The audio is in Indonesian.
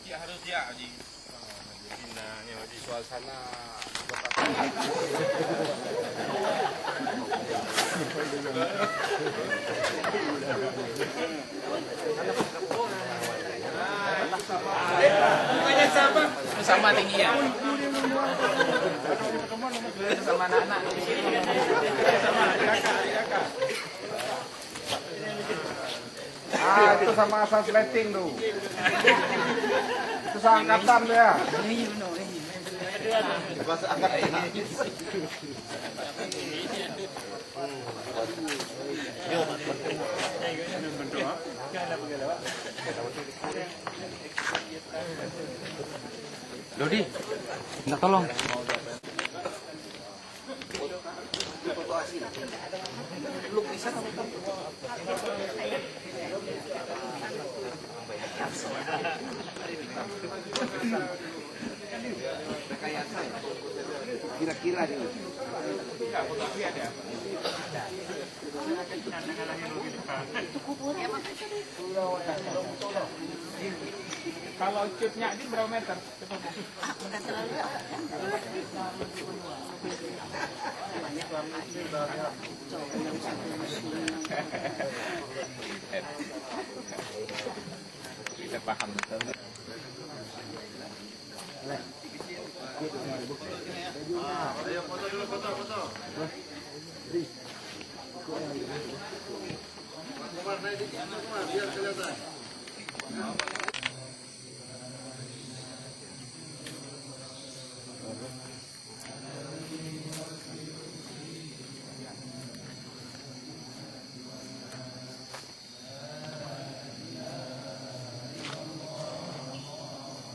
Ya harus dia Haji. Nah, di suasana Sama tinggi ya. Sama anak-anak. itu sama asal sleting tuh. Itu seangkatan tuh ya. Bahasa angkatan. Dodi, minta tolong. Lukisan apa? Kira-kira dia. Kalau cutnya ini berapa meter? Kita paham betul. Ayo foto dulu, foto. Biar kelihatan.